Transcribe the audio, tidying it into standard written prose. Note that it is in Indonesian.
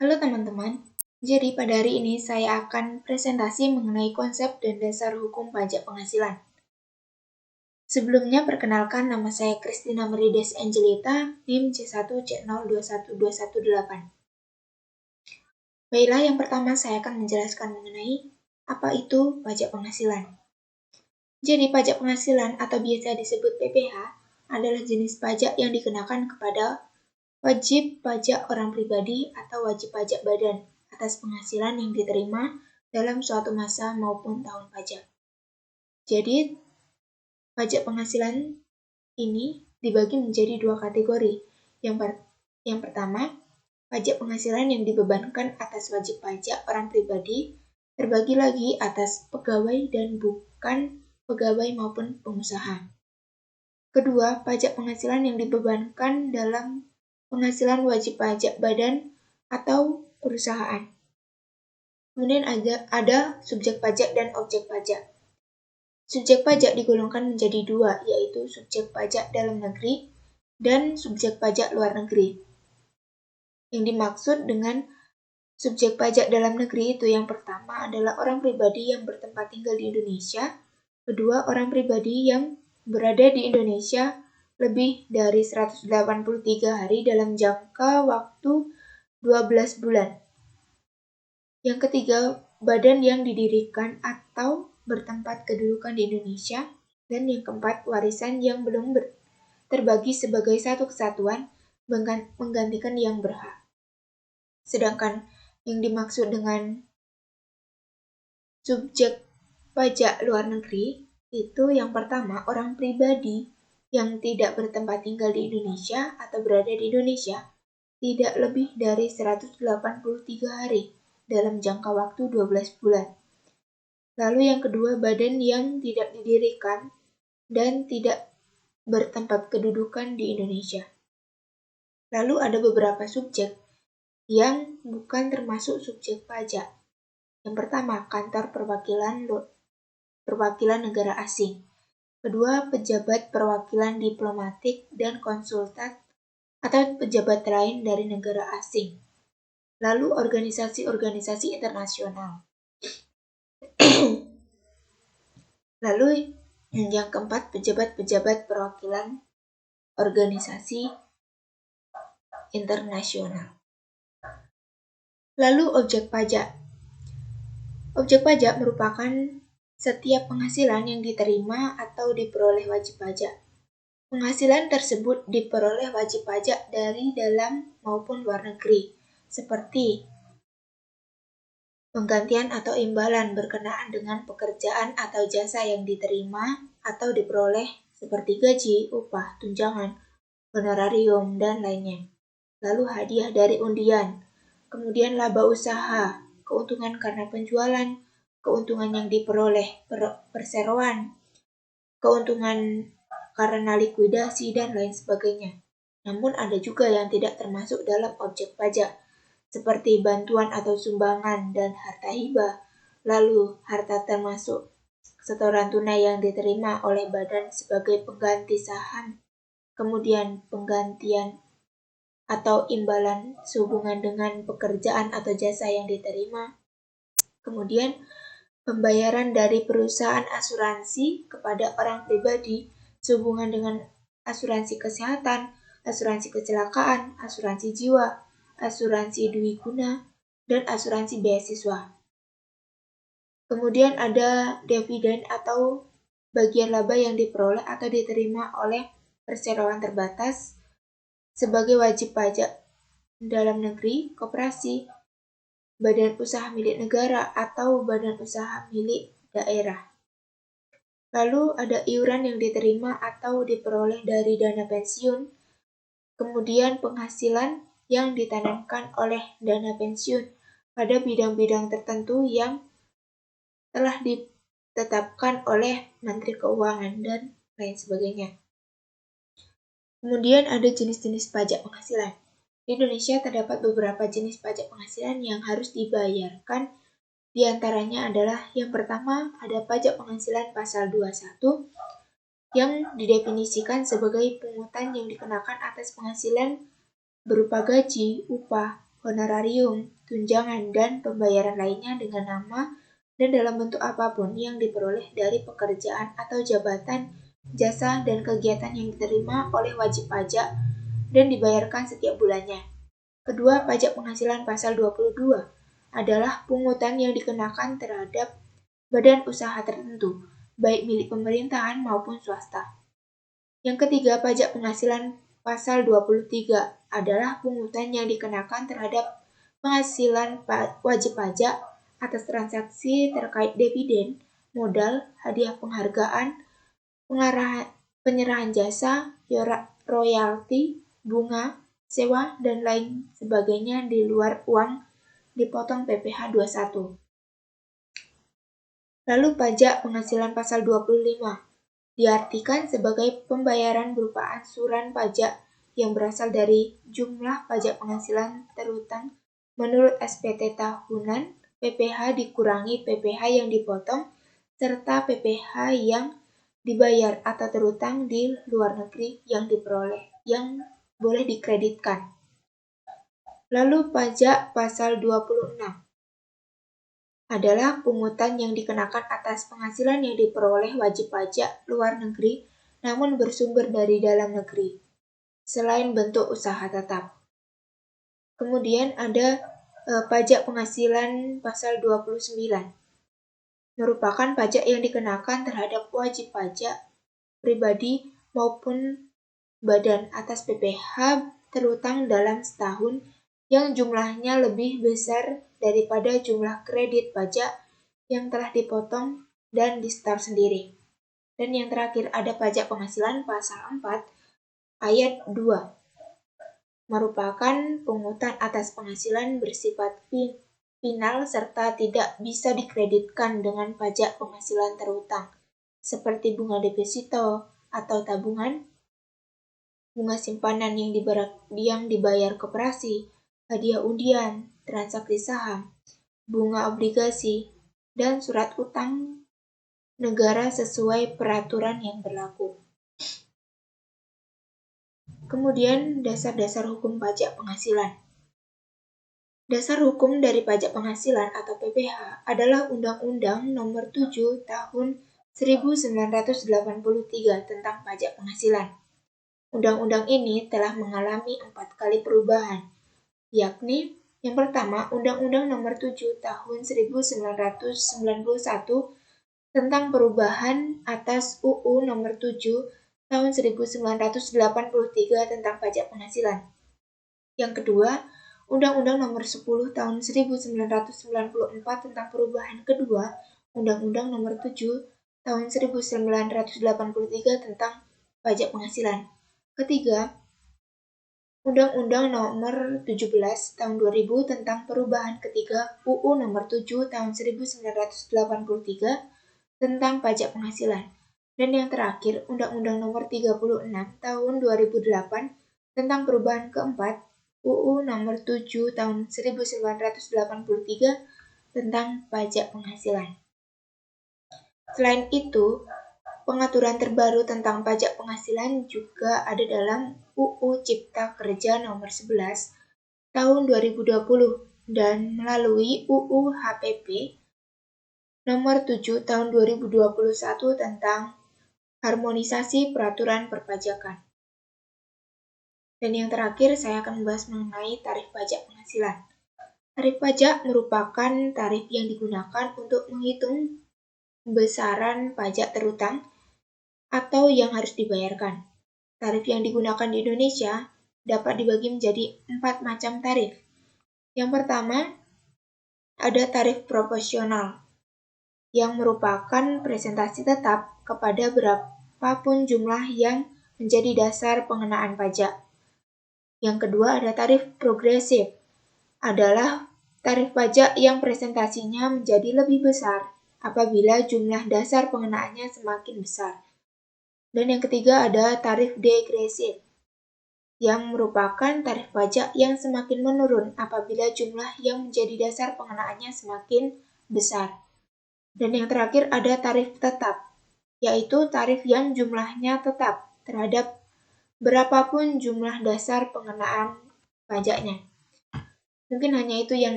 Halo teman-teman, jadi pada hari ini saya akan presentasi mengenai konsep dan dasar hukum pajak penghasilan. Sebelumnya perkenalkan, nama saya Christina Merides Angelita, NIM C1C021218. Baiklah, yang pertama saya akan menjelaskan mengenai apa itu pajak penghasilan. Jadi pajak penghasilan atau biasa disebut PPh adalah jenis pajak yang dikenakan kepada wajib pajak orang pribadi atau wajib pajak badan atas penghasilan yang diterima dalam suatu masa maupun tahun pajak. Jadi, pajak penghasilan ini dibagi menjadi dua kategori. Yang pertama, pajak penghasilan yang dibebankan atas wajib pajak orang pribadi terbagi lagi atas pegawai dan bukan pegawai maupun pengusaha. Kedua, pajak penghasilan yang dibebankan dalam penghasilan wajib pajak badan atau perusahaan. Kemudian ada subjek pajak dan objek pajak. Subjek pajak digolongkan menjadi dua, yaitu subjek pajak dalam negeri dan subjek pajak luar negeri. Yang dimaksud dengan subjek pajak dalam negeri itu yang pertama adalah orang pribadi yang bertempat tinggal di Indonesia, kedua orang pribadi yang berada di Indonesia lebih dari 183 hari dalam jangka waktu 12 bulan. Yang ketiga, badan yang didirikan atau bertempat kedudukan di Indonesia. Dan yang keempat, warisan yang belum terbagi sebagai satu kesatuan menggantikan yang berhak. Sedangkan yang dimaksud dengan subjek pajak luar negeri itu yang pertama, orang pribadi yang tidak bertempat tinggal di Indonesia atau berada di Indonesia tidak lebih dari 183 hari dalam jangka waktu 12 bulan. Lalu yang kedua, badan yang tidak didirikan dan tidak bertempat kedudukan di Indonesia. Lalu ada beberapa subjek yang bukan termasuk subjek pajak. Yang pertama, kantor perwakilan negara asing. Kedua, pejabat perwakilan diplomatik dan konsulat atau pejabat lain dari negara asing. Lalu organisasi-organisasi internasional. Lalu yang keempat, pejabat-pejabat perwakilan organisasi internasional. Lalu objek pajak. Objek pajak merupakan setiap penghasilan yang diterima atau diperoleh wajib pajak. Penghasilan tersebut diperoleh wajib pajak dari dalam maupun luar negeri, seperti penggantian atau imbalan berkenaan dengan pekerjaan atau jasa yang diterima atau diperoleh seperti gaji, upah, tunjangan, honorarium, dan lainnya. Lalu hadiah dari undian, kemudian laba usaha, keuntungan karena penjualan, keuntungan yang diperoleh perseroan, keuntungan karena likuidasi, dan lain sebagainya. Namun ada juga yang tidak termasuk dalam objek pajak, seperti bantuan atau sumbangan dan harta hibah. Lalu harta termasuk setoran tunai yang diterima oleh badan sebagai pengganti saham, kemudian penggantian atau imbalan sehubungan dengan pekerjaan atau jasa yang diterima, kemudian pembayaran dari perusahaan asuransi kepada orang pribadi sehubungan dengan asuransi kesehatan, asuransi kecelakaan, asuransi jiwa, asuransi dwiguna, dan asuransi beasiswa. Kemudian ada dividen atau bagian laba yang diperoleh atau diterima oleh perseroan terbatas sebagai wajib pajak dalam negeri, koperasi, badan usaha milik negara, atau badan usaha milik daerah. Lalu ada iuran yang diterima atau diperoleh dari dana pensiun, kemudian penghasilan yang ditanamkan oleh dana pensiun pada bidang-bidang tertentu yang telah ditetapkan oleh Menteri Keuangan dan lain sebagainya. Kemudian ada jenis-jenis pajak penghasilan. Di Indonesia terdapat beberapa jenis pajak penghasilan yang harus dibayarkan. Di antaranya adalah yang pertama ada pajak penghasilan pasal 21 yang didefinisikan sebagai pungutan yang dikenakan atas penghasilan berupa gaji, upah, honorarium, tunjangan, dan pembayaran lainnya dengan nama dan dalam bentuk apapun yang diperoleh dari pekerjaan atau jabatan, jasa, dan kegiatan yang diterima oleh wajib pajak dan dibayarkan setiap bulannya. Kedua, pajak penghasilan pasal 22 adalah pungutan yang dikenakan terhadap badan usaha tertentu, baik milik pemerintahan maupun swasta. Yang ketiga, pajak penghasilan pasal 23 adalah pungutan yang dikenakan terhadap penghasilan wajib pajak atas transaksi terkait dividen, modal, hadiah penghargaan, penyerahan jasa, royalti, bunga, sewa, dan lain sebagainya di luar uang dipotong PPh 21. Lalu pajak penghasilan pasal 25 diartikan sebagai pembayaran berupa angsuran pajak yang berasal dari jumlah pajak penghasilan terutang menurut SPT tahunan, PPh dikurangi PPh yang dipotong, serta PPh yang dibayar atau terutang di luar negeri yang diperoleh, yang boleh dikreditkan. Lalu pajak pasal 26 adalah pungutan yang dikenakan atas penghasilan yang diperoleh wajib pajak luar negeri namun bersumber dari dalam negeri, selain bentuk usaha tetap. Kemudian ada pajak penghasilan pasal 29, merupakan pajak yang dikenakan terhadap wajib pajak pribadi maupun badan atas PPh terutang dalam setahun yang jumlahnya lebih besar daripada jumlah kredit pajak yang telah dipotong dan disetor sendiri. Dan yang terakhir ada pajak penghasilan pasal 4 ayat 2, merupakan pungutan atas penghasilan bersifat final serta tidak bisa dikreditkan dengan pajak penghasilan terutang, seperti bunga deposito atau tabungan, bunga simpanan yang dibayar koperasi, hadiah undian, transaksi saham, bunga obligasi, dan surat utang negara sesuai peraturan yang berlaku. Kemudian dasar-dasar hukum pajak penghasilan. Dasar hukum dari pajak penghasilan atau PPh adalah Undang-Undang Nomor 7 Tahun 1983 tentang pajak penghasilan. Undang-undang ini telah mengalami 4 kali perubahan, yakni yang pertama, Undang-Undang Nomor 7 Tahun 1991 tentang perubahan atas UU Nomor 7 Tahun 1983 tentang pajak penghasilan. Yang kedua, Undang-Undang Nomor 10 Tahun 1994 tentang perubahan kedua Undang-Undang Nomor 7 Tahun 1983 tentang pajak penghasilan. Ketiga, Undang-Undang Nomor 17 Tahun 2000 tentang perubahan ketiga UU Nomor 7 Tahun 1983 tentang pajak penghasilan. Dan yang terakhir, Undang-Undang Nomor 36 Tahun 2008 tentang perubahan keempat UU Nomor 7 Tahun 1983 tentang pajak penghasilan. Selain itu, pengaturan terbaru tentang pajak penghasilan juga ada dalam UU Cipta Kerja Nomor 11 Tahun 2020 dan melalui UU HPP Nomor 7 Tahun 2021 tentang harmonisasi peraturan perpajakan. Dan yang terakhir, saya akan membahas mengenai tarif pajak penghasilan. Tarif pajak merupakan tarif yang digunakan untuk menghitung besaran pajak terutang atau yang harus dibayarkan. Tarif yang digunakan di Indonesia dapat dibagi menjadi 4 macam tarif. Yang pertama, ada tarif proporsional, yang merupakan presentasi tetap kepada berapapun jumlah yang menjadi dasar pengenaan pajak. Yang kedua ada tarif progresif, adalah tarif pajak yang presentasinya menjadi lebih besar apabila jumlah dasar pengenaannya semakin besar. Dan yang ketiga ada tarif degresif, yang merupakan tarif pajak yang semakin menurun apabila jumlah yang menjadi dasar pengenaannya semakin besar. Dan yang terakhir ada tarif tetap, yaitu tarif yang jumlahnya tetap terhadap berapapun jumlah dasar pengenaan pajaknya. Mungkin hanya itu yang